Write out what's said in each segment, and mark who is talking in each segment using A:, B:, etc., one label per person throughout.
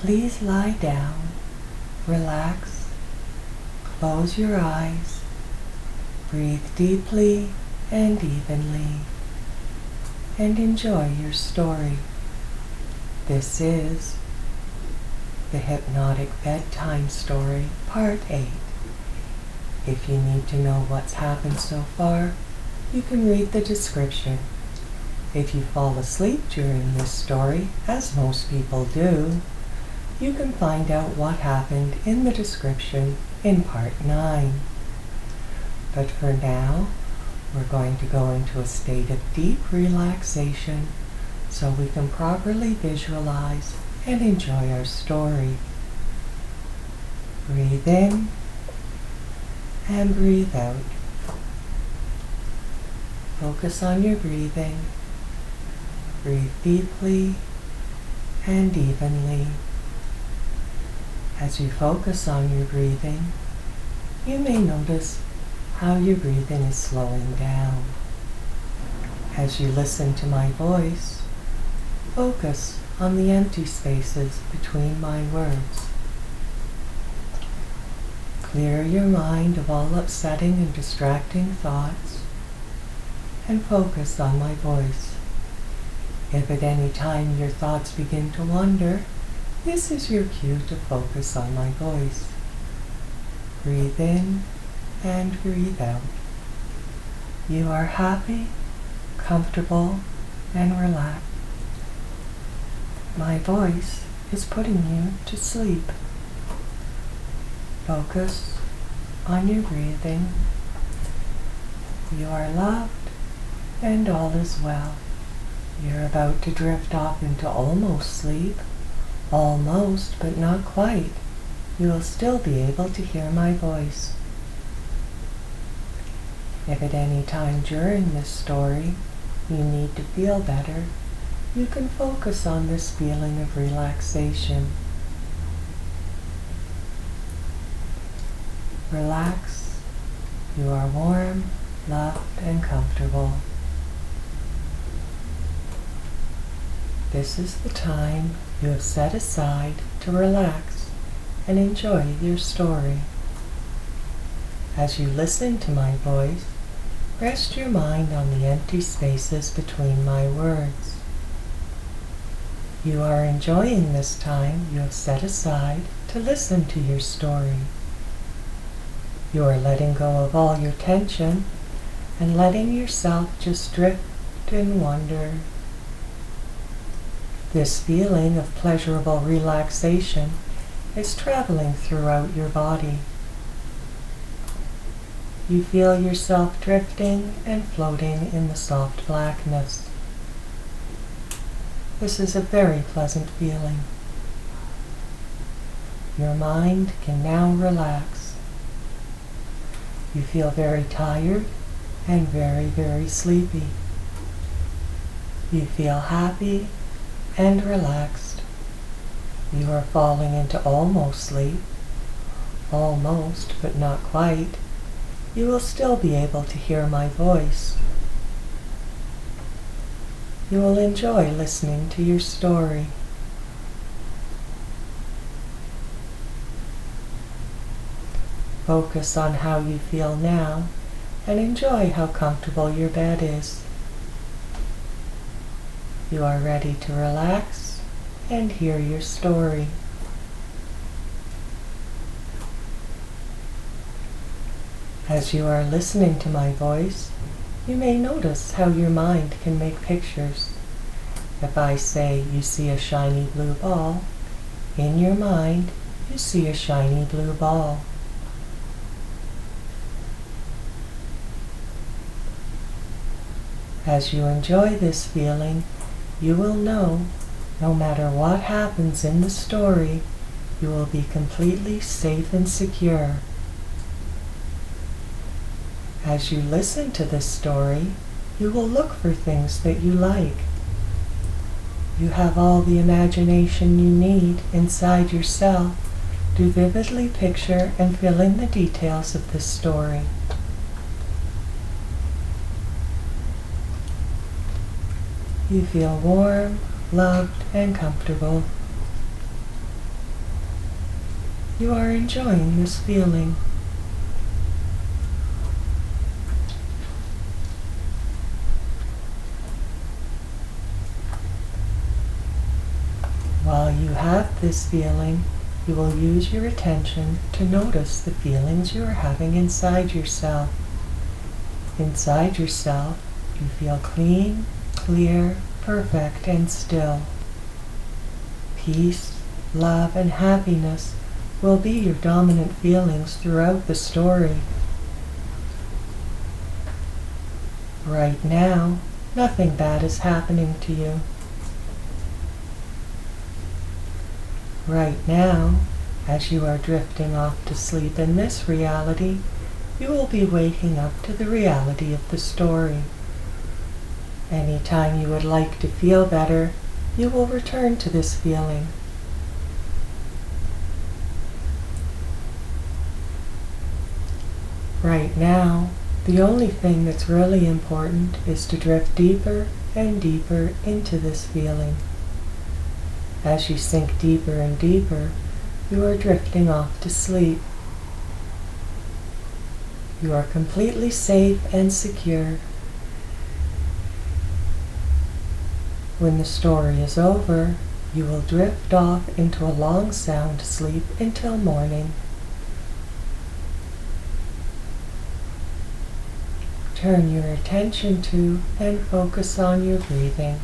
A: Please lie down, relax, close your eyes, breathe deeply and evenly, and enjoy your story. This is the Hypnotic Bedtime Story, Part 8. If you need to know what's happened so far, you can read the description. If you fall asleep during this story, as most people do, you can find out what happened in the description in Part 9. But for now, we're going to go into a state of deep relaxation so we can properly visualize and enjoy our story. Breathe in and breathe out. Focus on your breathing. Breathe deeply and evenly. As you focus on your breathing, you may notice how your breathing is slowing down. As you listen to my voice, focus on the empty spaces between my words. Clear your mind of all upsetting and distracting thoughts and focus on my voice. If at any time your thoughts begin to wander, this is your cue to focus on my voice. Breathe in and breathe out. You are happy, comfortable, and relaxed. My voice is putting you to sleep. Focus on your breathing. You are loved and all is well. You're about to drift off into almost sleep. Almost, but not quite. You will still be able to hear my voice. If at any time during this story you need to feel better, you can focus on this feeling of relaxation. Relax. You are warm, loved, and comfortable. This is the time you have set aside to relax and enjoy your story. As you listen to my voice, rest your mind on the empty spaces between my words. You are enjoying this time you have set aside to listen to your story. You are letting go of all your tension and letting yourself just drift and wander. This feeling of pleasurable relaxation is traveling throughout your body. You feel yourself drifting and floating in the soft blackness. This is a very pleasant feeling. Your mind can now relax. You feel very tired and very, very sleepy. You feel happy and relaxed. You are falling into almost sleep. Almost, but not quite. You will still be able to hear my voice. You will enjoy listening to your story. Focus on how you feel now and enjoy how comfortable your bed is. You are ready to relax and hear your story. As you are listening to my voice, you may notice how your mind can make pictures. If I say you see a shiny blue ball, in your mind you see a shiny blue ball. As you enjoy this feeling, you will know, no matter what happens in the story, you will be completely safe and secure. As you listen to this story, you will look for things that you like. You have all the imagination you need inside yourself to vividly picture and fill in the details of this story. You feel warm, loved, and comfortable. You are enjoying this feeling. While you have this feeling, you will use your attention to notice the feelings you are having inside yourself. Inside yourself, you feel clean, clear, perfect, and still. Peace, love, and happiness will be your dominant feelings throughout the story. Right now, nothing bad is happening to you. Right now, as you are drifting off to sleep in this reality, you will be waking up to the reality of the story. Anytime you would like to feel better, you will return to this feeling. Right now, the only thing that's really important is to drift deeper and deeper into this feeling. As you sink deeper and deeper, you are drifting off to sleep. You are completely safe and secure. When the story is over, you will drift off into a long sound sleep until morning. Turn your attention to and focus on your breathing.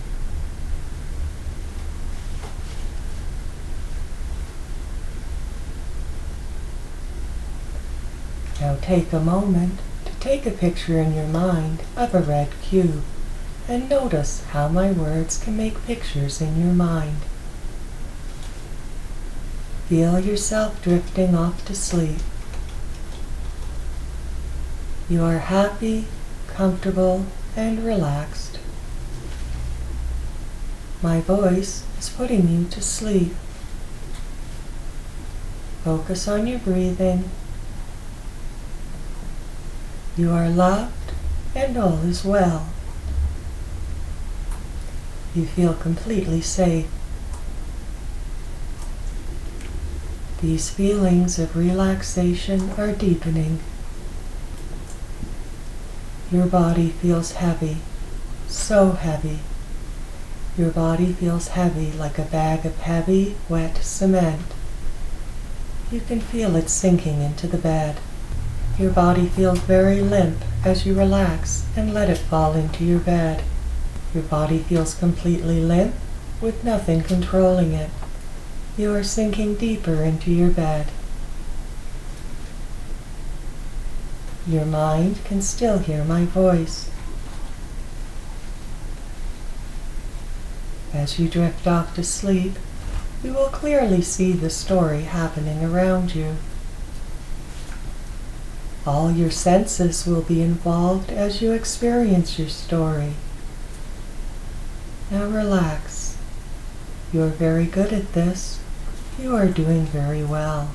A: Now take a moment to take a picture in your mind of a red cube and notice how my words can make pictures in your mind. Feel yourself drifting off to sleep. You are happy, comfortable, and relaxed. My voice is putting you to sleep. Focus on your breathing. You are loved and all is well. You feel completely safe. These feelings of relaxation are deepening. Your body feels heavy, so heavy. Your body feels heavy like a bag of heavy, wet cement. You can feel it sinking into the bed. Your body feels very limp as you relax and let it fall into your bed. Your body feels completely limp with nothing controlling it. You are sinking deeper into your bed. Your mind can still hear my voice. As you drift off to sleep, you will clearly see the story happening around you. All your senses will be involved as you experience your story. Now relax. You are very good at this. You are doing very well.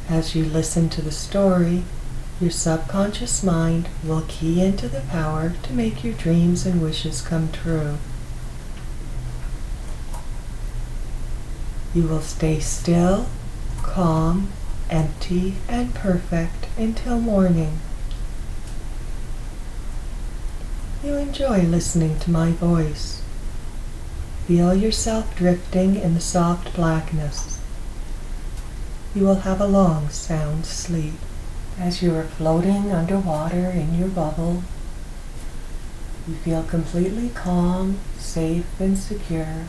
A: As you listen to the story, your subconscious mind will key into the power to make your dreams and wishes come true. You will stay still, calm, empty, and perfect until morning. You enjoy listening to my voice. Feel yourself drifting in the soft blackness. You will have a long, sound sleep. As you are floating underwater in your bubble, you feel completely calm, safe, and secure.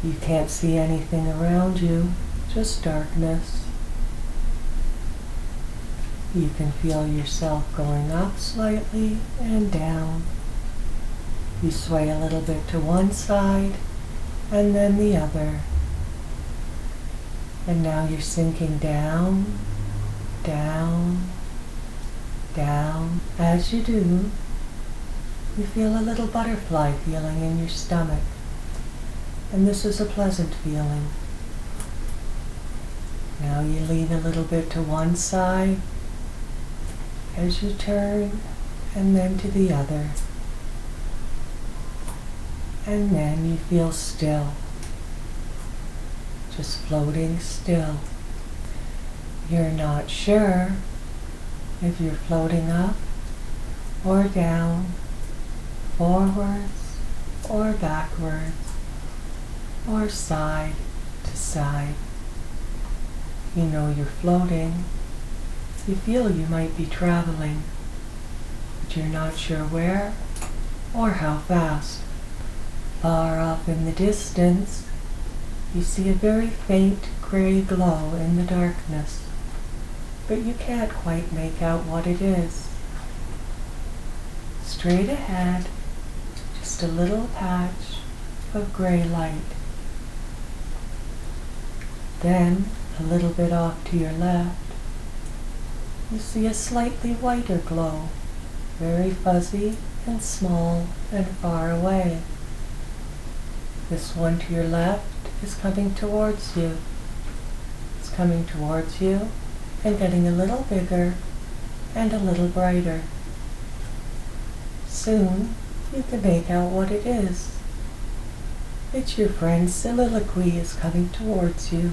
A: You can't see anything around you, just darkness. You can feel yourself going up slightly and down. You sway a little bit to one side and then the other. And now you're sinking down, down, down. As you do, you feel a little butterfly feeling in your stomach. And this is a pleasant feeling. Now you lean a little bit to one side as you turn, and then to the other. and then you feel still, just floating still. You're not sure if you're floating up or down, forwards or backwards, or side to side. You know you're floating. You feel you might be traveling, but you're not sure where or how fast. Far off in the distance, you see a very faint gray glow in the darkness, but you can't quite make out what it is. Straight ahead, just a little patch of gray light. Then, a little bit off to your left, you see a slightly whiter glow, very fuzzy and small and far away. This one to your left is coming towards you. It's coming towards you and getting a little bigger and a little brighter. Soon you can make out what it is. It's your friend Silliloque is coming towards you.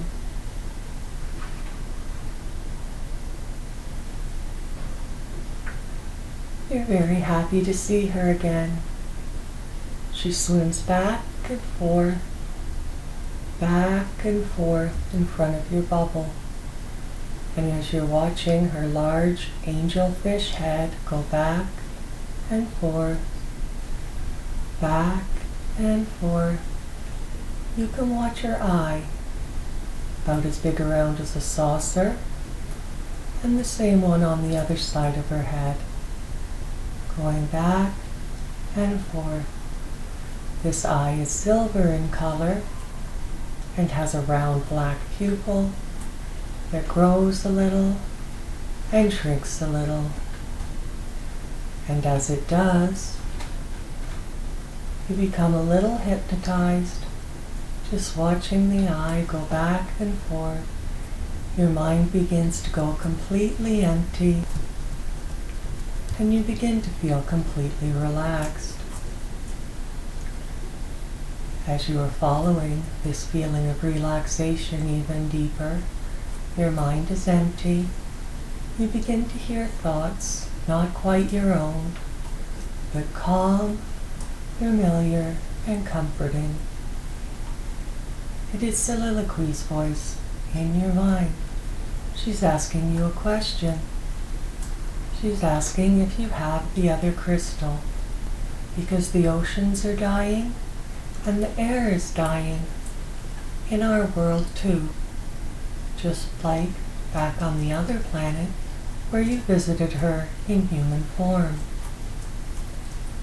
A: You're very happy to see her again. She swims back and forth in front of your bubble. And as you're watching her large angelfish head go back and forth, you can watch her eye, about as big around as a saucer, and the same one on the other side of her head, going back and forth. This eye is silver in color and has a round black pupil that grows a little and shrinks a little. And as it does, you become a little hypnotized, just watching the eye go back and forth. Your mind begins to go completely empty, and you begin to feel completely relaxed. As you are following this feeling of relaxation even deeper, your mind is empty. You begin to hear thoughts not quite your own, but calm, familiar, and comforting. It is Silliloque's voice in your mind. She's asking you a question. She's asking if you have the other crystal, because the oceans are dying and the air is dying in our world too, just like back on the other planet where you visited her in human form.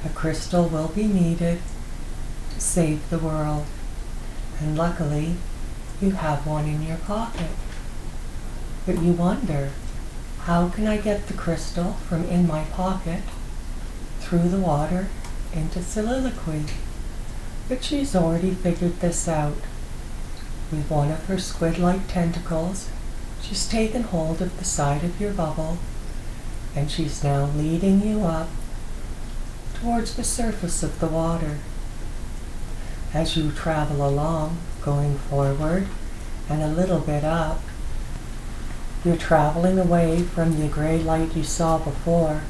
A: A crystal will be needed to save the world, and luckily you have one in your pocket. But you wonder, how can I get the crystal from in my pocket through the water into Silliloque? But she's already figured this out. With one of her squid-like tentacles, she's taken hold of the side of your bubble, and she's now leading you up towards the surface of the water. As you travel along, going forward and a little bit up, you're traveling away from the gray light you saw before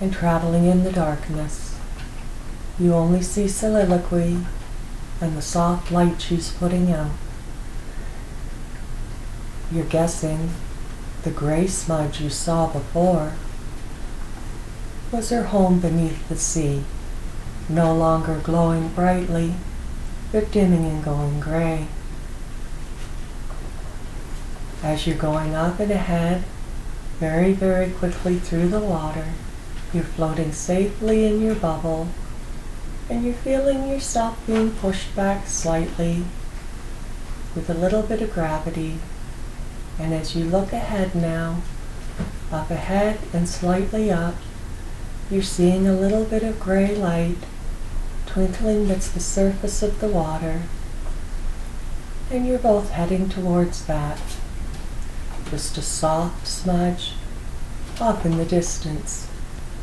A: and traveling in the darkness. You only see Silliloque and the soft light she's putting out. You're guessing the gray smudge you saw before was her home beneath the sea, no longer glowing brightly, but dimming and going gray. As you're going up and ahead, very, very quickly through the water, you're floating safely in your bubble, and you're feeling yourself being pushed back slightly with a little bit of gravity. And as you look ahead now, up ahead and slightly up, you're seeing a little bit of gray light twinkling against the surface of the water, and you're both heading towards that. Just a soft smudge off in the distance.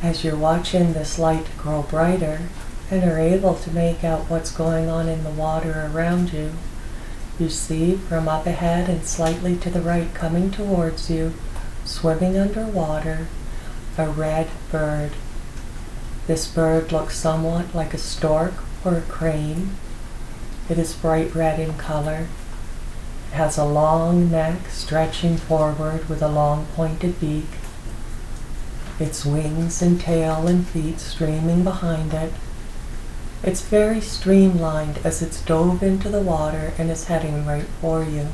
A: As you're watching this light grow brighter and are able to make out what's going on in the water around you, you see from up ahead and slightly to the right coming towards you, swimming underwater, a red bird. This bird looks somewhat like a stork or a crane. It is bright red in color. It has a long neck stretching forward with a long pointed beak. Its wings and tail and feet streaming behind it. It's very streamlined as it's dove into the water and is heading right for you.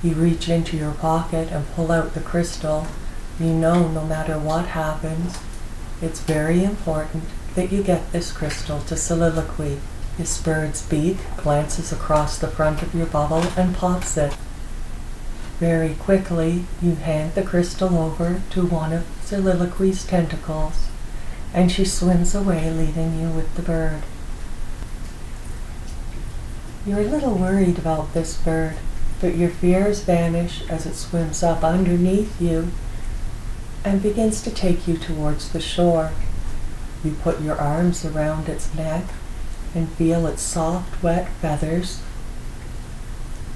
A: You reach into your pocket and pull out the crystal. You know no matter what happens, it's very important that you get this crystal to Silliloque. This bird's beak glances across the front of your bubble and pops it. Very quickly, you hand the crystal over to one of Silliloque's tentacles, and she swims away, leaving you with the bird. You're a little worried about this bird, but your fears vanish as it swims up underneath you and begins to take you towards the shore. You put your arms around its neck and feel its soft, wet feathers.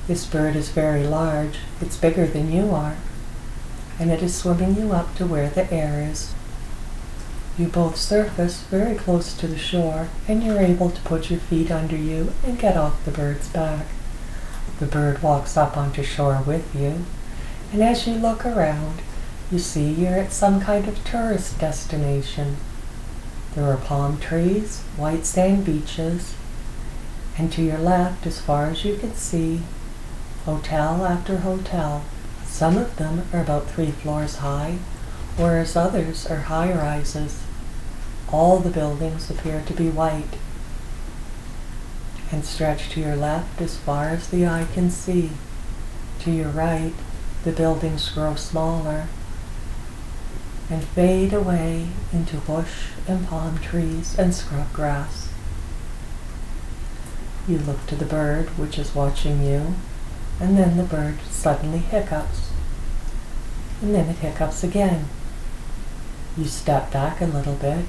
A: This bird is very large. It's bigger than you are, and it is swimming you up to where the air is. You both surface very close to the shore, and you're able to put your feet under you and get off the bird's back. The bird walks up onto shore with you, and as you look around, you see you're at some kind of tourist destination. There are palm trees, white sand beaches, and to your left, as far as you can see, hotel after hotel. Some of them are about 3 floors high, whereas others are high-rises. All the buildings appear to be white and stretch to your left as far as the eye can see. To your right, the buildings grow smaller and fade away into bush and palm trees and scrub grass. You look to the bird, which is watching you, and then the bird suddenly hiccups, and then it hiccups again. You step back a little bit,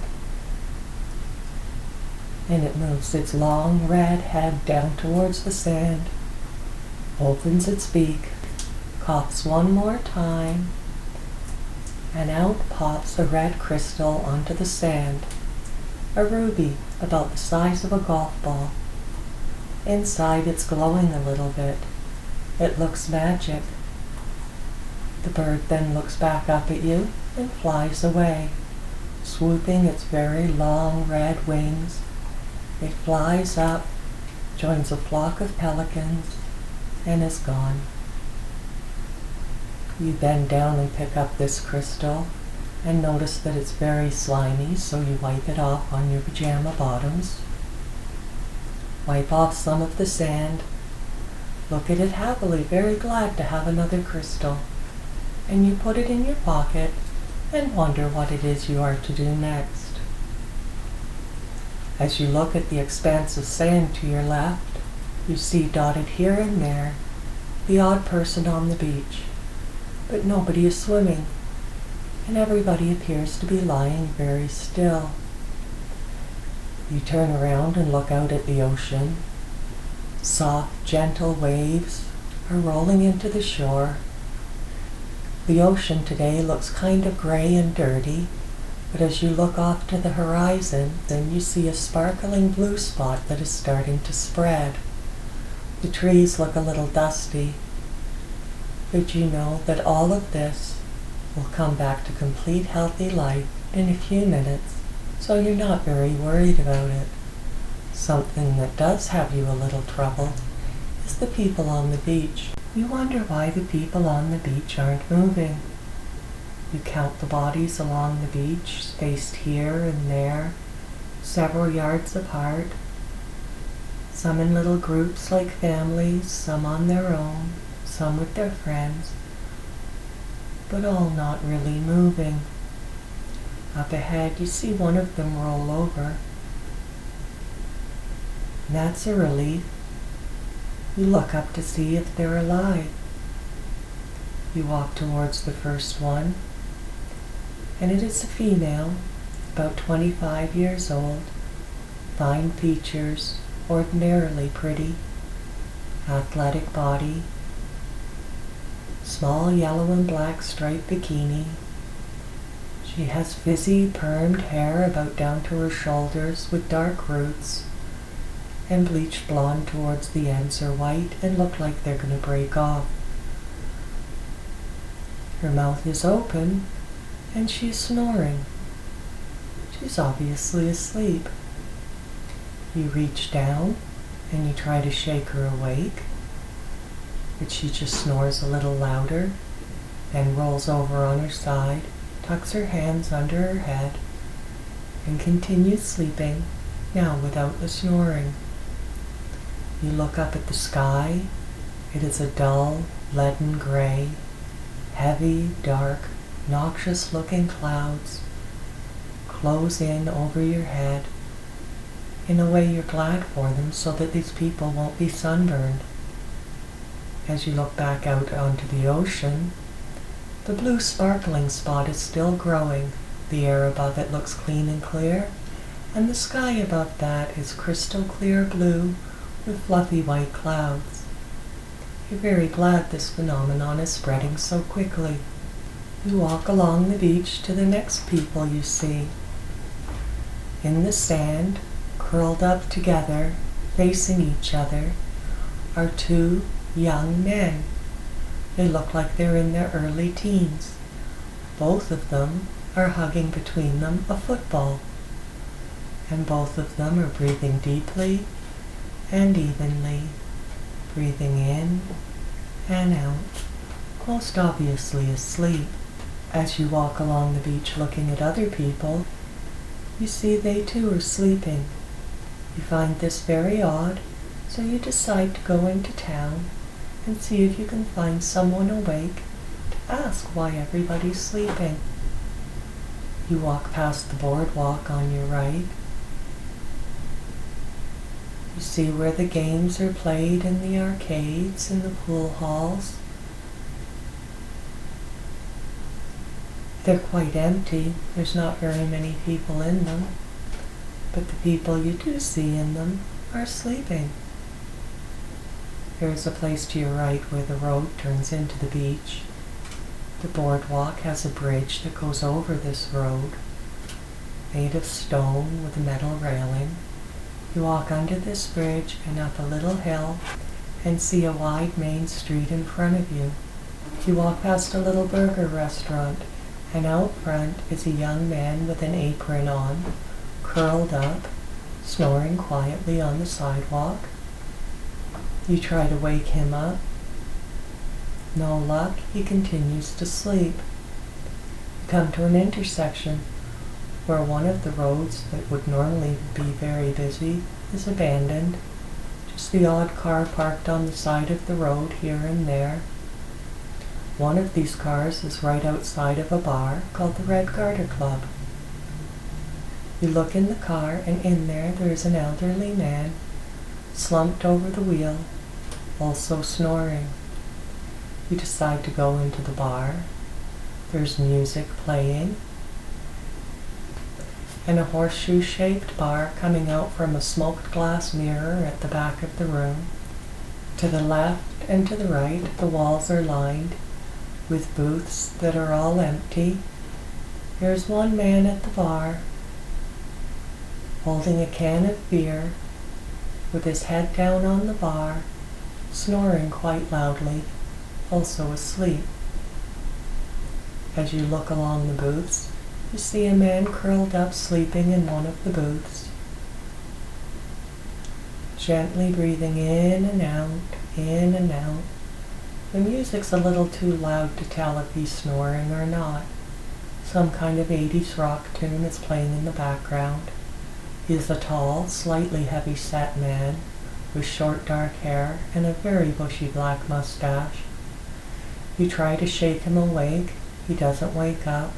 A: and it moves its long red head down towards the sand, opens its beak, coughs one more time, and out pops a red crystal onto the sand, a ruby about the size of a golf ball. Inside it's glowing a little bit. It looks magic. The bird then looks back up at you and flies away, swooping its very long red wings. It flies up, joins a flock of pelicans, and is gone. You bend down and pick up this crystal and notice that it's very slimy, so you wipe it off on your pajama bottoms. Wipe off some of the sand, look at it happily, very glad to have another crystal, and you put it in your pocket and wonder what it is you are to do next. As you look at the expanse of sand to your left, you see dotted here and there the odd person on the beach, but nobody is swimming, and everybody appears to be lying very still. You turn around and look out at the ocean. Soft, gentle waves are rolling into the shore. The ocean today looks kind of gray and dirty, but as you look off to the horizon, then you see a sparkling blue spot that is starting to spread. The trees look a little dusty, but you know that all of this will come back to complete healthy life in a few minutes, so you're not very worried about it. Something that does have you a little troubled is the people on the beach. You wonder why the people on the beach aren't moving. You count the bodies along the beach, spaced here and there, several yards apart, some in little groups like families, some on their own, some with their friends, but all not really moving. Up ahead, you see one of them roll over. And that's a relief. You look up to see if they're alive. You walk towards the first one, and it is a female, about 25 years old, fine features, ordinarily pretty, athletic body, small yellow and black striped bikini. She has frizzy, permed hair about down to her shoulders with dark roots, and bleached blonde towards the ends are white and look like they're going to break off. Her mouth is open, and she's snoring. She's obviously asleep. You reach down, and you try to shake her awake, but she just snores a little louder, and rolls over on her side, tucks her hands under her head, and continues sleeping, now without the snoring. You look up at the sky. It is a dull, leaden gray, heavy, dark, noxious-looking clouds close in over your head. In a way, you're glad for them so that these people won't be sunburned. As you look back out onto the ocean, the blue sparkling spot is still growing. The air above it looks clean and clear, and the sky above that is crystal clear blue with fluffy white clouds. You're very glad this phenomenon is spreading so quickly. You walk along the beach to the next people you see. In the sand, curled up together, facing each other, are two young men. They look like they're in their early teens. Both of them are hugging between them a football, and both of them are breathing deeply and evenly, breathing in and out, most obviously asleep. As you walk along the beach looking at other people, you see they too are sleeping. You find this very odd, so you decide to go into town and see if you can find someone awake to ask why everybody's sleeping. You walk past the boardwalk on your right. You see where the games are played in the arcades and the pool halls. They're quite empty. There's not very many people in them, but the people you do see in them are sleeping. There's a place to your right where the road turns into the beach. The boardwalk has a bridge that goes over this road, made of stone with a metal railing. You walk under this bridge and up a little hill and see a wide main street in front of you. You walk past a little burger restaurant, and out front is a young man with an apron on, curled up, snoring quietly on the sidewalk. You try to wake him up. No luck, he continues to sleep. You come to an intersection where one of the roads that would normally be very busy is abandoned. Just the odd car parked on the side of the road here and there. One of these cars is right outside of a bar called the Red Garter Club. You look in the car, and in there is an elderly man, slumped over the wheel, also snoring. You decide to go into the bar. There's music playing, and a horseshoe-shaped bar coming out from a smoked glass mirror at the back of the room. To the left and to the right, the walls are lined with booths that are all empty. There's one man at the bar, holding a can of beer, with his head down on the bar, snoring quite loudly, also asleep. As you look along the booths, you see a man curled up sleeping in one of the booths, gently breathing in and out, in and out. The music's a little too loud to tell if he's snoring or not. Some kind of 80s rock tune is playing in the background. He is a tall, slightly heavy-set man with short dark hair and a very bushy black mustache. You try to shake him awake. He doesn't wake up.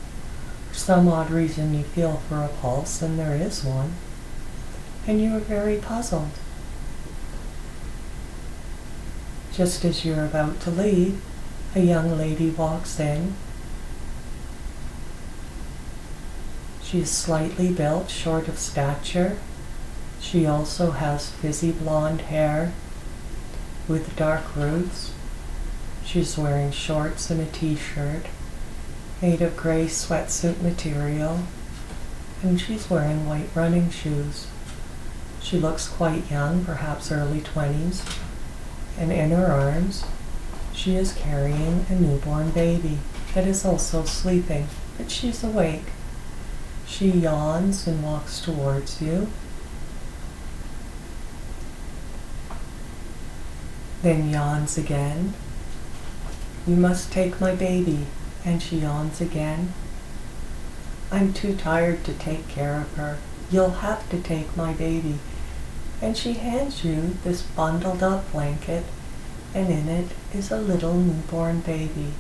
A: For some odd reason you feel for a pulse, and there is one, and you are very puzzled. Just as you're about to leave, a young lady walks in. She is slightly built, short of stature. She also has fizzy blonde hair with dark roots. She's wearing shorts and a t-shirt made of gray sweatsuit material, and she's wearing white running shoes. She looks quite young, perhaps early 20s, and in her arms she is carrying a newborn baby that is also sleeping, but she's awake. She yawns and walks towards you, then yawns again. "You must take my baby," and she yawns again. "I'm too tired to take care of her. You'll have to take my baby." And she hands you this bundled up blanket, and in it is a little newborn baby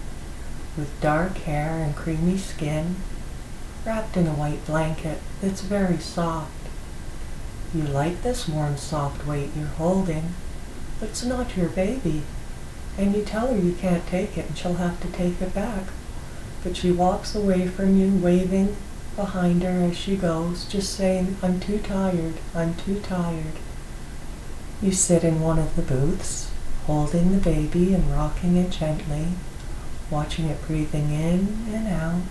A: with dark hair and creamy skin, wrapped in a white blanket that's very soft. You like this warm, soft weight you're holding, but it's not your baby, and you tell her you can't take it and she'll have to take it back. But she walks away from you, waving behind her as she goes, just saying, "I'm too tired, I'm too tired." You sit in one of the booths, holding the baby and rocking it gently, watching it breathing in and out,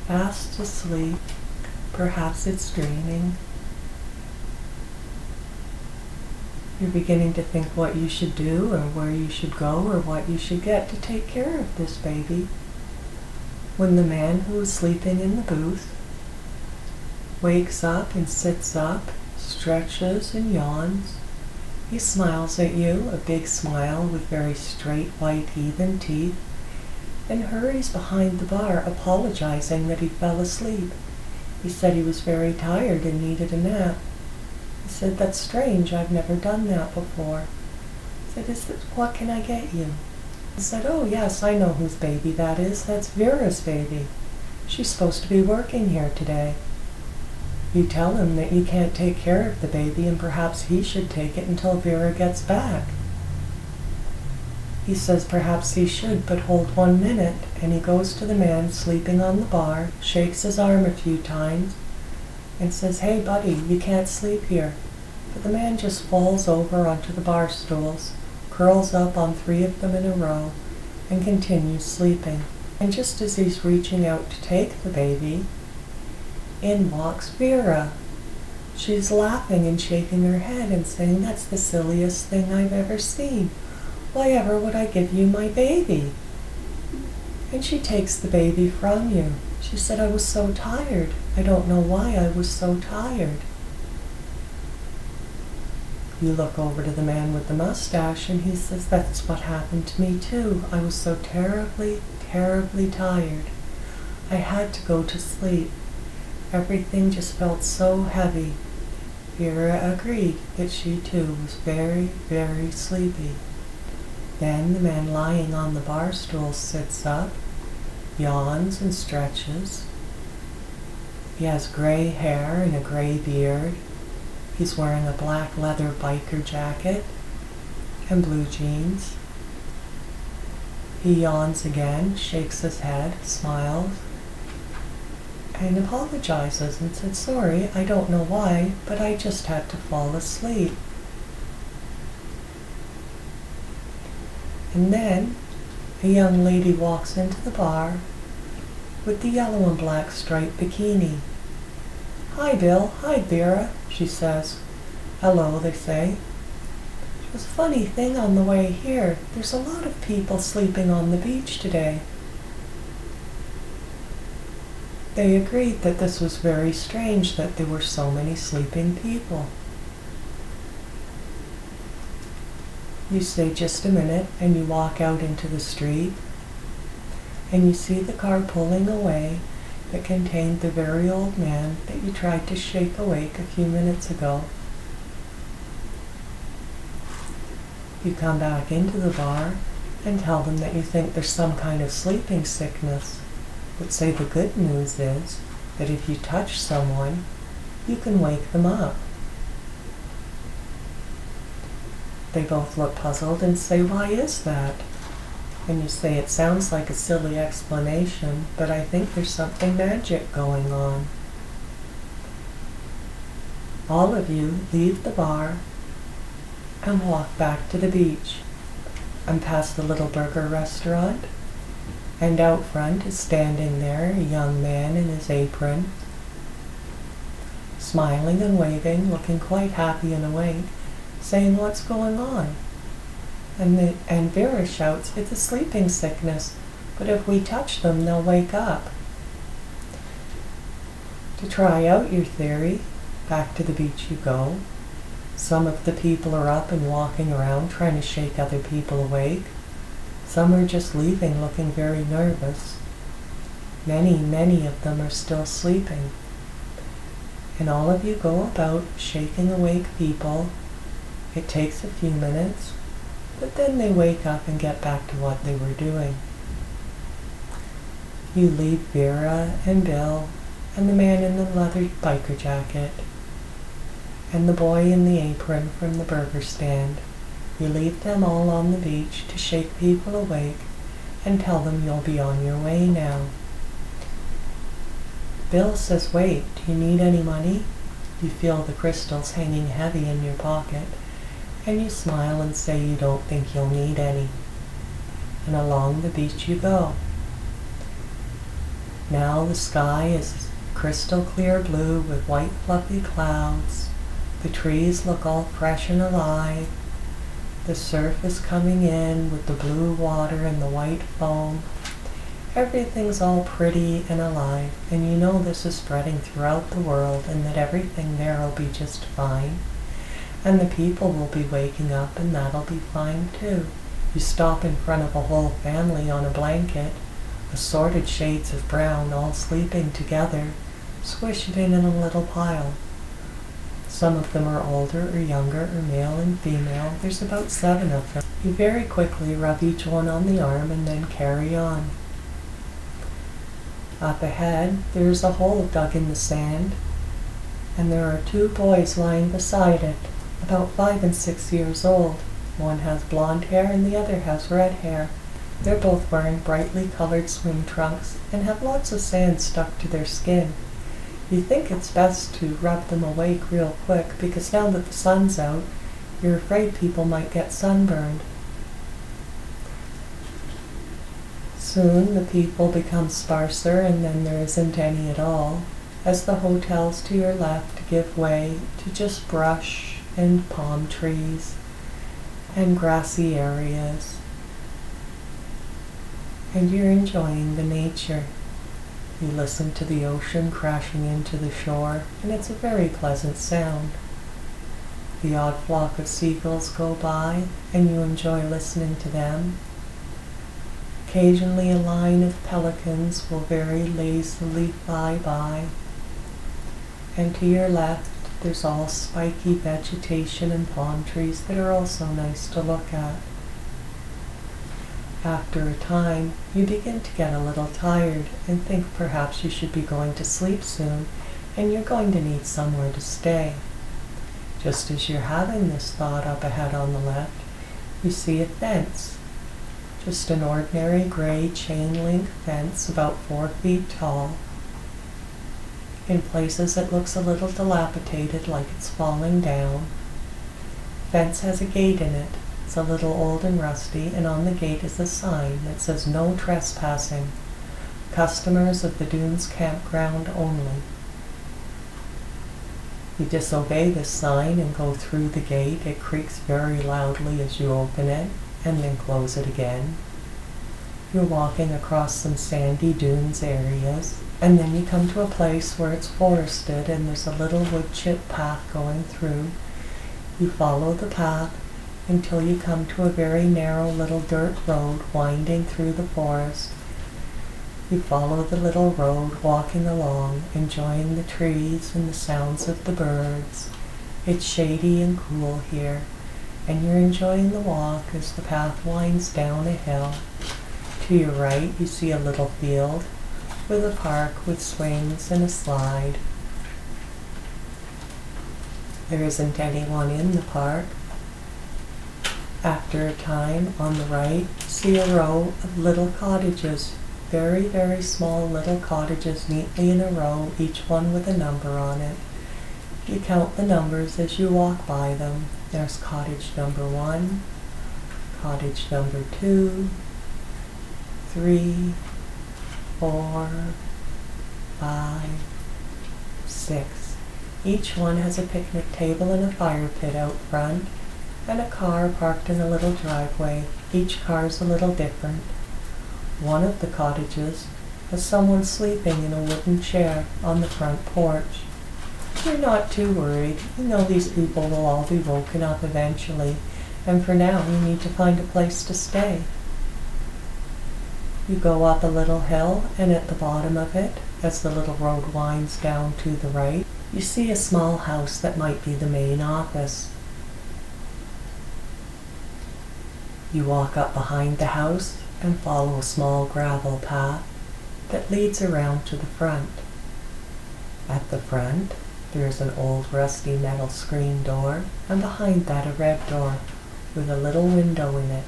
A: fast asleep. Perhaps it's dreaming. You're beginning to think what you should do or where you should go or what you should get to take care of this baby, when the man who is sleeping in the booth wakes up and sits up, stretches and yawns. He smiles at you, a big smile with very straight, white, even teeth, and hurries behind the bar, apologizing that he fell asleep. He said he was very tired and needed a nap. He said, "That's strange, I've never done that before." I said, "What can I get you?" He said, "Oh yes, I know whose baby that is. That's Vera's baby. She's supposed to be working here today." You tell him that you can't take care of the baby and perhaps he should take it until Vera gets back. He says perhaps he should, but hold 1 minute, and he goes to the man sleeping on the bar, shakes his arm a few times, and says, "Hey buddy, you can't sleep here." But the man just falls over onto the bar stools, curls up on 3 of them in a row, and continues sleeping. And just as he's reaching out to take the baby, in walks Vera. She's laughing and shaking her head and saying, "That's the silliest thing I've ever seen. Why ever would I give you my baby?" And she takes the baby from you. She said, "I was so tired. I don't know why I was so tired." You look over to the man with the mustache and he says, "That's what happened to me too. I was so terribly, terribly tired. I had to go to sleep. Everything just felt so heavy." Vera agreed that she too was very, very sleepy. Then the man lying on the bar stool sits up, yawns and stretches. He has gray hair and a gray beard. He's wearing a black leather biker jacket and blue jeans. He yawns again, shakes his head, smiles, and apologizes and said, "Sorry, I don't know why, but I just had to fall asleep." And then a young lady walks into the bar with the yellow and black striped bikini. "Hi Bill, hi Vera," she says. "Hello," they say. "It was a funny thing on the way here. There's a lot of people sleeping on the beach today." They agreed that this was very strange that there were so many sleeping people. You say, "Just a minute," and you walk out into the street, and you see the car pulling away that contained the very old man that you tried to shake awake a few minutes ago. You come back into the bar and tell them that you think there's some kind of sleeping sickness, but say the good news is that if you touch someone, you can wake them up. They both look puzzled and say, "Why is that?" And you say, it sounds like a silly explanation, but I think there's something magic going on. All of you leave the bar and walk back to the beach and past the little burger restaurant, and out front is standing there a young man in his apron, smiling and waving, looking quite happy and awake, saying, "What's going on?" And Vera shouts, "It's a sleeping sickness, but if we touch them, they'll wake up." To try out your theory, back to the beach you go. Some of the people are up and walking around trying to shake other people awake. Some are just leaving looking very nervous. Many of them are still sleeping. And all of you go about shaking awake people. It takes a few minutes, but then they wake up and get back to what they were doing. You leave Vera and Bill and the man in the leather biker jacket and the boy in the apron from the burger stand. You leave them all on the beach to shake people awake and tell them you'll be on your way now. Bill says, "Wait, do you need any money?" You feel the crystals hanging heavy in your pocket, and you smile and say you don't think you'll need any. And along the beach you go. Now the sky is crystal clear blue with white fluffy clouds. The trees look all fresh and alive. The surf is coming in with the blue water and the white foam. Everything's all pretty and alive, and you know this is spreading throughout the world and that everything there will be just fine. And the people will be waking up, and that'll be fine too. You stop in front of a whole family on a blanket, assorted shades of brown, all sleeping together, squished in a little pile. Some of them are older or younger or male and female. There's about 7 of them. You very quickly rub each one on the arm and then carry on. Up ahead, there's a hole dug in the sand, and there are 2 boys lying beside it, about 5 and 6 years old. One has blonde hair and the other has red hair. They're both wearing brightly colored swim trunks and have lots of sand stuck to their skin. You think it's best to rub them awake real quick because now that the sun's out, you're afraid people might get sunburned. Soon the people become sparser, and then there isn't any at all, as the hotels to your left give way to just brush and palm trees and grassy areas. And you're enjoying the nature. You listen to the ocean crashing into the shore, and it's a very pleasant sound. The odd flock of seagulls go by, and you enjoy listening to them. Occasionally a line of pelicans will very lazily fly by. And to your left, there's all spiky vegetation and palm trees that are also nice to look at. After a time, you begin to get a little tired and think perhaps you should be going to sleep soon, and you're going to need somewhere to stay. Just as you're having this thought, up ahead on the left, you see a fence. Just an ordinary gray chain-link fence about 4 feet tall. In places it looks a little dilapidated, like it's falling down. The fence has a gate in it. It's a little old and rusty, and on the gate is a sign that says "No trespassing. Customers of the Dunes campground only." You disobey this sign and go through the gate. It creaks very loudly as you open it, and then close it again. You're walking across some sandy dunes areas, and then you come to a place where it's forested and there's a little wood chip path going through. You follow the path until you come to a very narrow little dirt road winding through the forest. You follow the little road, walking along, enjoying the trees and the sounds of the birds. It's shady and cool here, and you're enjoying the walk as the path winds down a hill. To your right, you see a little field with a park with swings and a slide. There isn't anyone in the park. After a time, on the right, see a row of little cottages, very, very small little cottages neatly in a row, each one with a number on it. You count the numbers as you walk by them. There's cottage number 1, cottage number 2, 3, 4, 5, 6. Each one has a picnic table and a fire pit out front, and a car parked in a little driveway. Each car's a little different. One of the cottages has someone sleeping in a wooden chair on the front porch. You're not too worried. You know these people will all be woken up eventually, and for now you need to find a place to stay. You go up a little hill, and at the bottom of it, as the little road winds down to the right, you see a small house that might be the main office. You walk up behind the house and follow a small gravel path that leads around to the front. At the front, there is an old rusty metal screen door, and behind that a red door with a little window in it.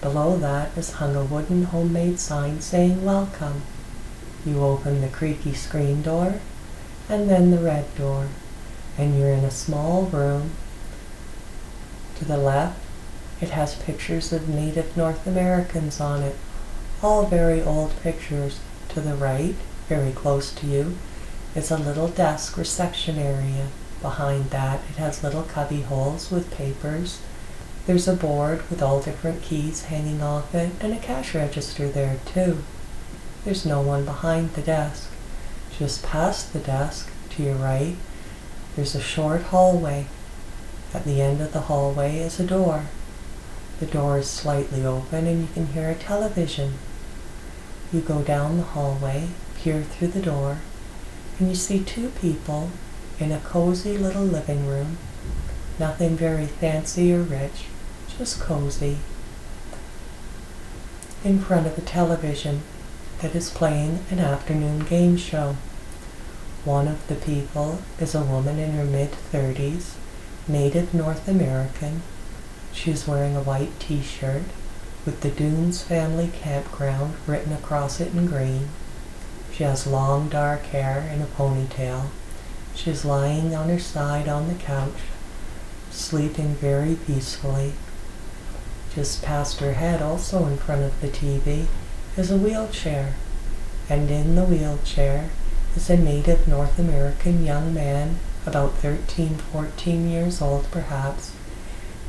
A: Below that is hung a wooden homemade sign saying "Welcome." You open the creaky screen door, and then the red door, and you're in a small room. To the left, it has pictures of native North Americans on it, all very old pictures. To the right, very close to you, is a little desk reception area. Behind that, it has little cubby holes with papers. There's a board with all different keys hanging off it, and a cash register there too. There's no one behind the desk. Just past the desk, to your right, there's a short hallway. At the end of the hallway is a door. The door is slightly open and you can hear a television. You go down the hallway, peer through the door, and you see two people in a cozy little living room. Nothing very fancy or rich, just cozy. In front of a television that is playing an afternoon game show. One of the people is a woman in her mid-30s, native North American. She is wearing a white t-shirt with the Dunes Family Campground written across it in green. She has long dark hair in a ponytail. She is lying on her side on the couch, sleeping very peacefully. Just past her head, also in front of the TV, is a wheelchair, and in the wheelchair is a native North American young man, about 13, 14 years old perhaps.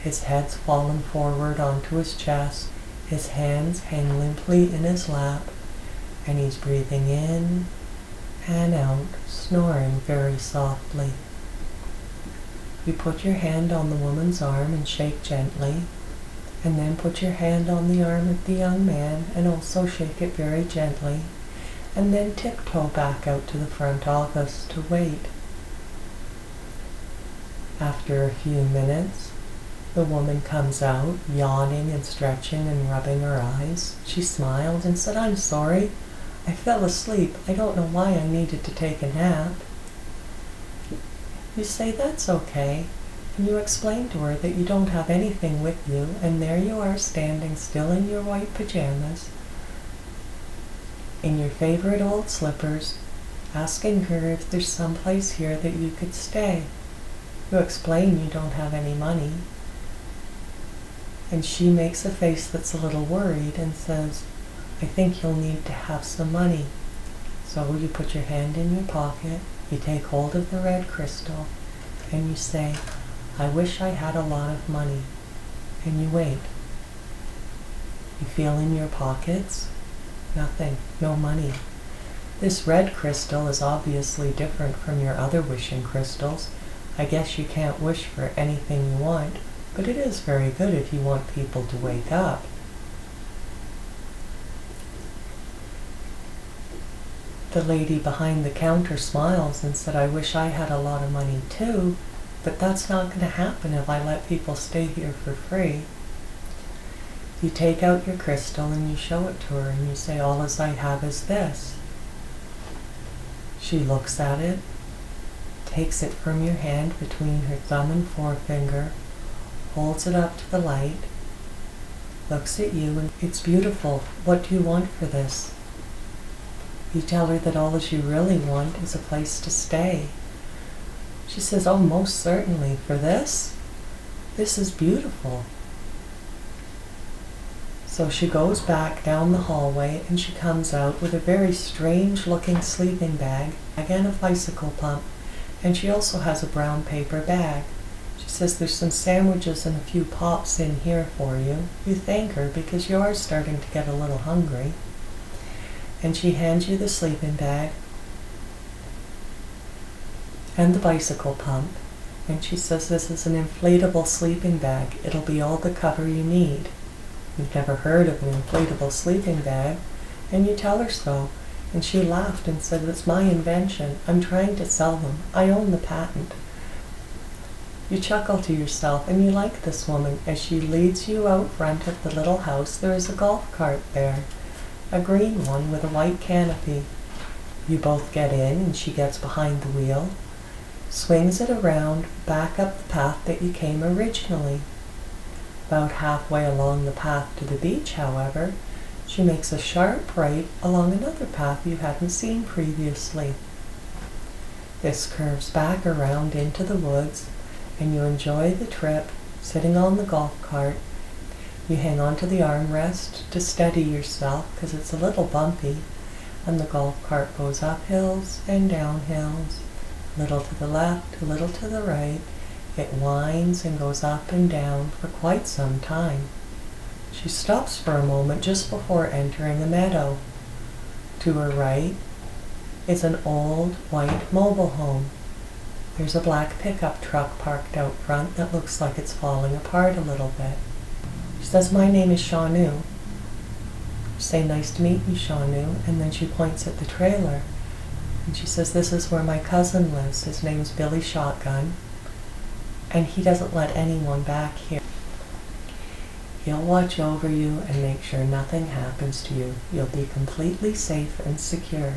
A: His head's fallen forward onto his chest, his hands hang limply in his lap, and he's breathing in and out, snoring very softly. You put your hand on the woman's arm and shake gently, and then put your hand on the arm of the young man and also shake it very gently, and then tiptoe back out to the front office to wait. After a few minutes, the woman comes out, yawning and stretching and rubbing her eyes. She smiled and said, "I'm sorry. I fell asleep. I don't know why I needed to take a nap." You say, "That's okay." And you explain to her that you don't have anything with you, and there you are standing still in your white pajamas, in your favorite old slippers, asking her if there's some place here that you could stay. You explain you don't have any money, and she makes a face that's a little worried and says, "I think you'll need to have some money." So you put your hand in your pocket, you take hold of the red crystal, and you say, "I wish I had a lot of money," and you wait. You feel in your pockets, nothing, no money. This red crystal is obviously different from your other wishing crystals. I guess you can't wish for anything you want, but it is very good if you want people to wake up. The lady behind the counter smiles and said, "I wish I had a lot of money too, but that's not going to happen if I let people stay here for free." You take out your crystal and you show it to her and you say, "All as I have is this." She looks at it, takes it from your hand between her thumb and forefinger, holds it up to the light, looks at you, and it's beautiful. What do you want for this? You tell her that all you really want is a place to stay. She says, oh, most certainly. For this? This is beautiful. So she goes back down the hallway and she comes out with a very strange looking sleeping bag and a bicycle pump, and she also has a brown paper bag. She says there's some sandwiches and a few pops in here for you. You thank her because you are starting to get a little hungry. And she hands you the sleeping bag and the bicycle pump, and she says this is an inflatable sleeping bag. It'll be all the cover you need. You've never heard of an inflatable sleeping bag, and you tell her so, and she laughed and said, it's my invention. I'm trying to sell them. I own the patent. You chuckle to yourself, and you like this woman. As she leads you out front of the little house, there is a golf cart there, a green one with a white canopy. You both get in, and she gets behind the wheel, swings it around, back up the path that you came originally. About halfway along the path to the beach, however, she makes a sharp right along another path you hadn't seen previously. This curves back around into the woods, and you enjoy the trip sitting on the golf cart. You hang on to the armrest to steady yourself because it's a little bumpy, and the golf cart goes up hills and down hills, a little to the left, a little to the right. It winds and goes up and down for quite some time. She stops for a moment just before entering a meadow. To her right is an old white mobile home. There's a black pickup truck parked out front that looks like it's falling apart a little bit. She says, my name is Shaunu. You say, nice to meet you, Shaunu, and then she points at the trailer. And she says, this is where my cousin lives. His name's Billy Shotgun, and he doesn't let anyone back here. He'll watch over you and make sure nothing happens to you. You'll be completely safe and secure.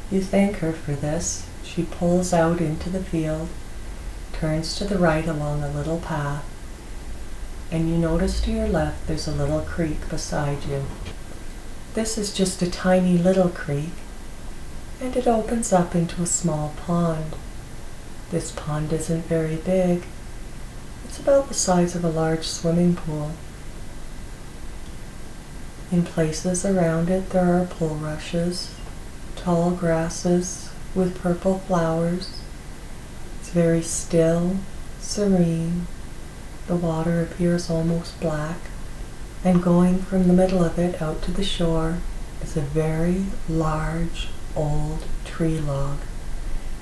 A: You thank her for this. She pulls out into the field, turns to the right along a little path, and you notice to your left there's a little creek beside you. This is just a tiny little creek, and it opens up into a small pond. This pond isn't very big. It's about the size of a large swimming pool. In places around it there are bulrushes, tall grasses with purple flowers. It's very still, serene. The water appears almost black, and going from the middle of it out to the shore is a very large, old tree log.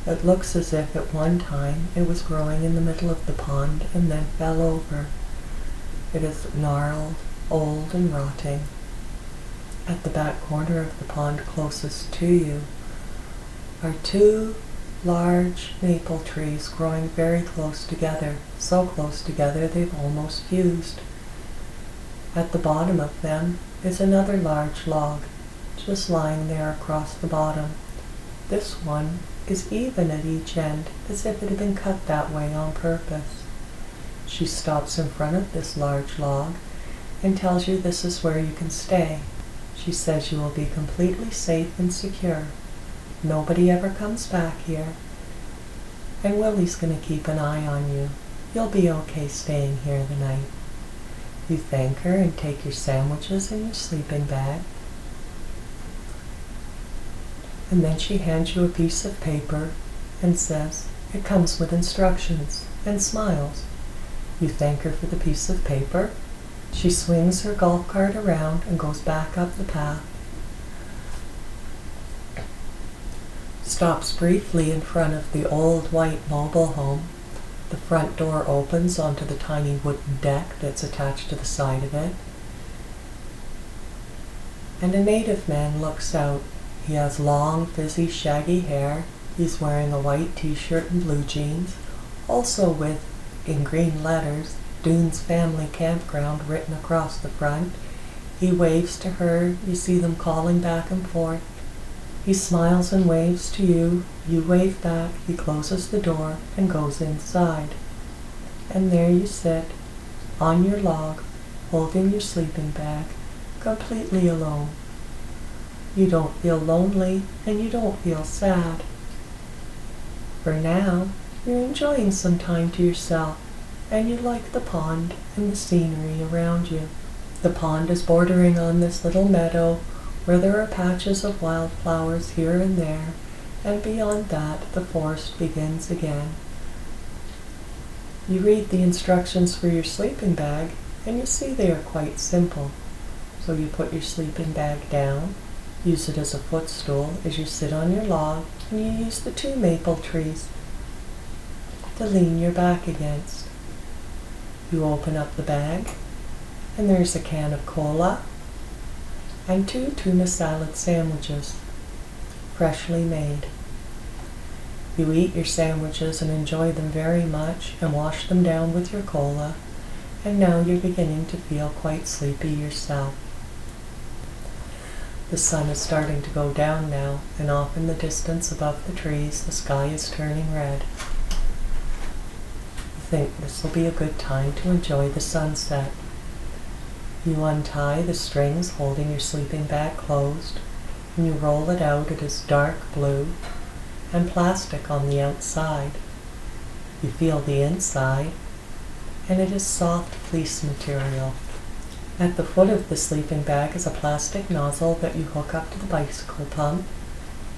A: It looks as if at one time it was growing in the middle of the pond and then fell over. It is gnarled, old, and rotting. At the back corner of the pond closest to you are two large maple trees growing very close together, so close together they've almost fused. At the bottom of them is another large log, just lying there across the bottom. This one is even at each end, as if it had been cut that way on purpose. She stops in front of this large log and tells you this is where you can stay. She says you will be completely safe and secure. Nobody ever comes back here, and Willie's going to keep an eye on you. You'll be okay staying here the night. You thank her and take your sandwiches and your sleeping bag. And then she hands you a piece of paper and says, it comes with instructions, and smiles. You thank her for the piece of paper. She swings her golf cart around and goes back up the path. Stops briefly in front of the old white mobile home. The front door opens onto the tiny wooden deck that's attached to the side of it. And a native man looks out. He has long, frizzy, shaggy hair. He's wearing a white t-shirt and blue jeans, also with, in green letters, Dune's Family Campground written across the front. He waves to her. You see them calling back and forth. He smiles and waves to you. You wave back. He closes the door and goes inside. And there you sit, on your log, holding your sleeping bag, completely alone. You don't feel lonely, and you don't feel sad. For now, you're enjoying some time to yourself, and you like the pond and the scenery around you. The pond is bordering on this little meadow where there are patches of wildflowers here and there, and beyond that, the forest begins again. You read the instructions for your sleeping bag, and you see they are quite simple. So you put your sleeping bag down, use it as a footstool as you sit on your log, and you use the 2 maple trees to lean your back against. You open up the bag, and there's a can of cola and 2 tuna salad sandwiches, freshly made. You eat your sandwiches and enjoy them very much and wash them down with your cola, and now you're beginning to feel quite sleepy yourself. The sun is starting to go down now, and off in the distance above the trees, the sky is turning red. You think this will be a good time to enjoy the sunset. You untie the strings holding your sleeping bag closed, and you roll it out. It is dark blue and plastic on the outside. You feel the inside, and it is soft fleece material. At the foot of the sleeping bag is a plastic nozzle that you hook up to the bicycle pump.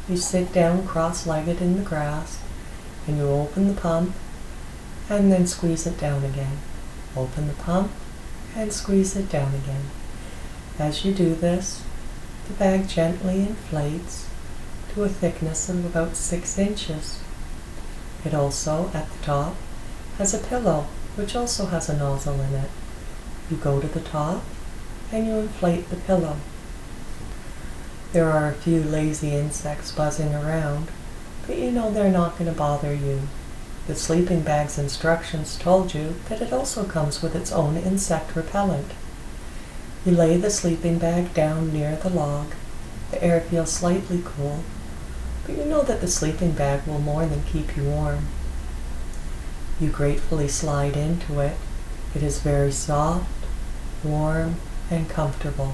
A: You sit down cross-legged in the grass, and you open the pump, and then squeeze it down again. Open the pump, and squeeze it down again. As you do this, the bag gently inflates to a thickness of about 6 inches. It also, at the top, has a pillow, which also has a nozzle in it. You go to the top, and you inflate the pillow. There are a few lazy insects buzzing around, but you know they're not going to bother you. The sleeping bag's instructions told you that it also comes with its own insect repellent. You lay the sleeping bag down near the log. The air feels slightly cool, but you know that the sleeping bag will more than keep you warm. You gratefully slide into it. It is very soft, warm, and comfortable.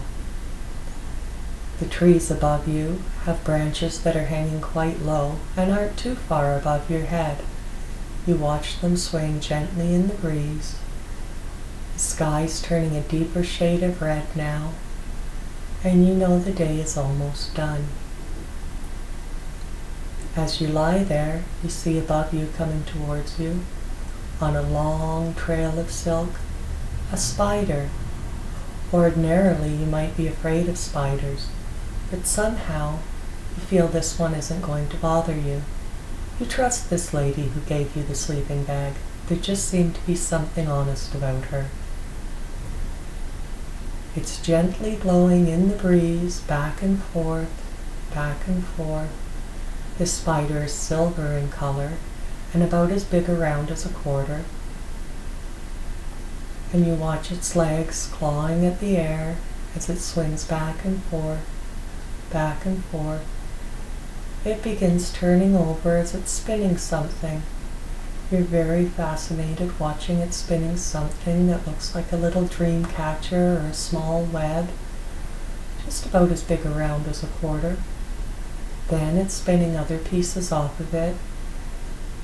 A: The trees above you have branches that are hanging quite low and aren't too far above your head. You watch them swaying gently in the breeze. The sky's turning a deeper shade of red now, and you know the day is almost done. As you lie there, you see above you coming towards you, on a long trail of silk, a spider. Ordinarily, you might be afraid of spiders, but somehow you feel this one isn't going to bother you. You trust this lady who gave you the sleeping bag. There just seemed to be something honest about her. It's gently blowing in the breeze, back and forth, back and forth. This spider is silver in color and about as big around as a quarter. And you watch its legs clawing at the air as it swings back and forth, back and forth. It begins turning over as it's spinning something. You're very fascinated watching it spinning something that looks like a little dream catcher or a small web, just about as big around as a quarter. Then it's spinning other pieces off of it,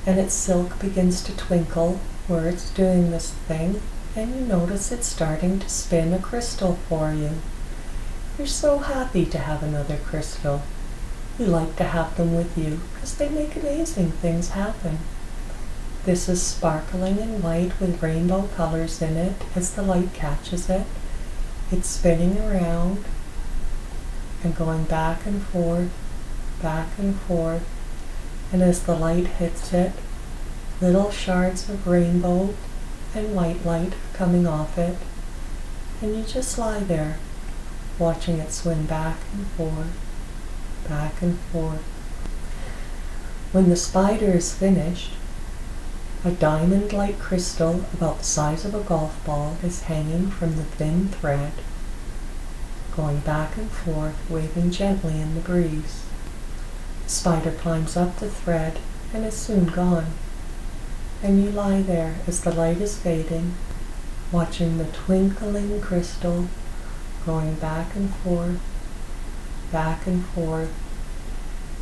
A: and its silk begins to twinkle where it's doing this thing, and you notice it's starting to spin a crystal for you. You're so happy to have another crystal. You like to have them with you because they make amazing things happen. This is sparkling in white with rainbow colors in it as the light catches it. It's spinning around and going back and forth, and as the light hits it, little shards of rainbow and white light are coming off it, and you just lie there, watching it swing back and forth, back and forth. When the spider is finished, a diamond-like crystal about the size of a golf ball is hanging from the thin thread, going back and forth, waving gently in the breeze. The spider climbs up the thread and is soon gone. And you lie there as the light is fading, watching the twinkling crystal going back and forth,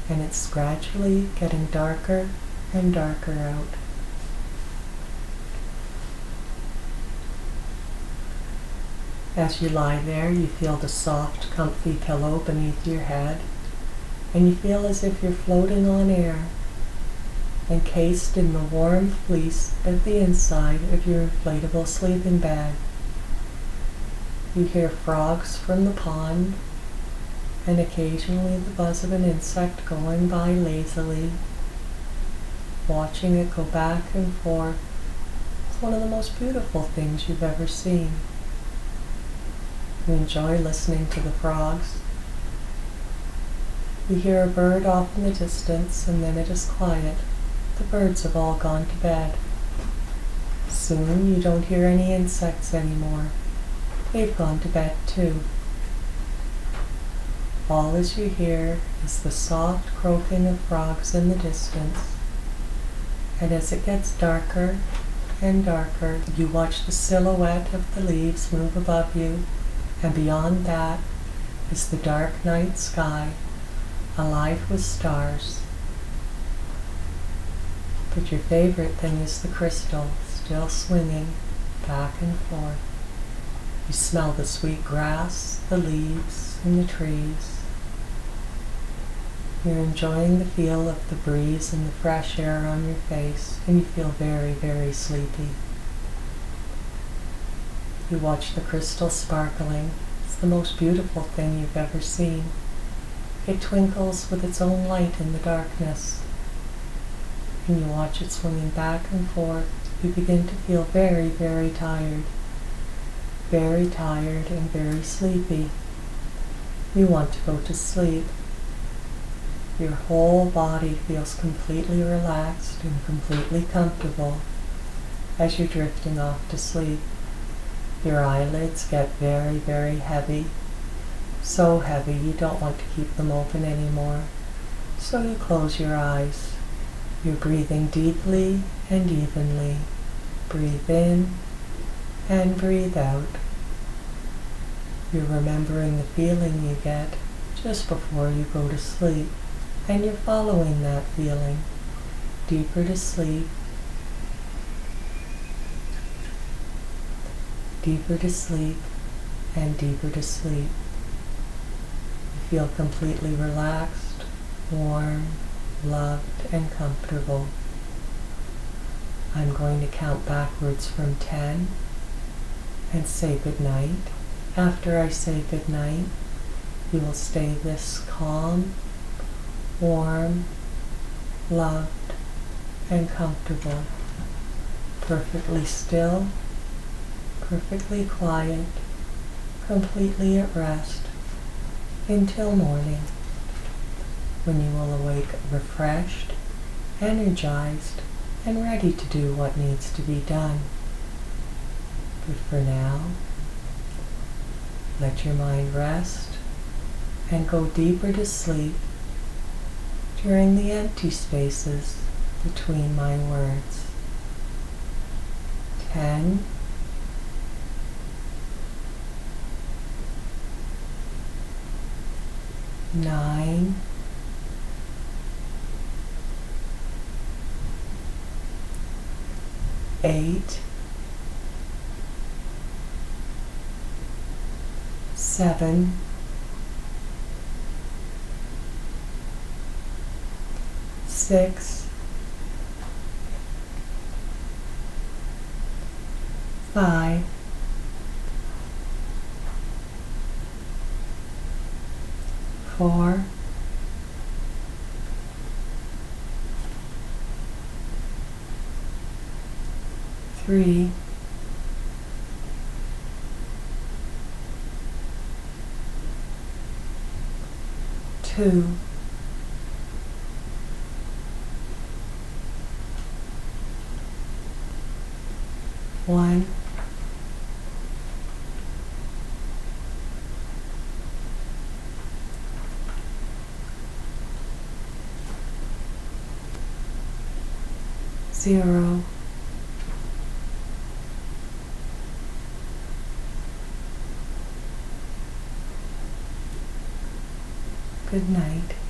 A: and it's gradually getting darker and darker out. As you lie there, you feel the soft, comfy pillow beneath your head, and you feel as if you're floating on air, encased in the warm fleece at the inside of your inflatable sleeping bag. You hear frogs from the pond, and occasionally the buzz of an insect going by lazily, watching it go back and forth. It's one of the most beautiful things you've ever seen. You enjoy listening to the frogs. You hear a bird off in the distance, and then it is quiet. The birds have all gone to bed. Soon you don't hear any insects anymore. They've gone to bed too. All as you hear is the soft croaking of frogs in the distance. And as it gets darker and darker, you watch the silhouette of the leaves move above you, and beyond that is the dark night sky, alive with stars. But your favorite thing is the crystal, still swinging back and forth. You smell the sweet grass, the leaves, and the trees. You're enjoying the feel of the breeze and the fresh air on your face, and you feel very, very sleepy. You watch the crystal sparkling. It's the most beautiful thing you've ever seen. It twinkles with its own light in the darkness. And you watch it swinging back and forth. You begin to feel very, very tired. Very tired and very sleepy. You want to go to sleep. Your whole body feels completely relaxed and completely comfortable as you're drifting off to sleep. Your eyelids get very, very heavy. So heavy you don't want to keep them open anymore. So you close your eyes. You're breathing deeply and evenly. Breathe in and breathe out. You're remembering the feeling you get just before you go to sleep, and you're following that feeling deeper to sleep, deeper to sleep, and deeper to sleep. You feel completely relaxed, warm, loved, and comfortable. I'm going to count backwards from 10 and say good night. After I say good night, you will stay this calm, warm, loved, and comfortable, perfectly still, perfectly quiet, completely at rest, until morning, when you will awake refreshed, energized, and ready to do what needs to be done. But for now, let your mind rest and go deeper to sleep during the empty spaces between my words. 10, 9, 8, 7, 6, 5, 4, 3, 2, 1. Zero. Good night.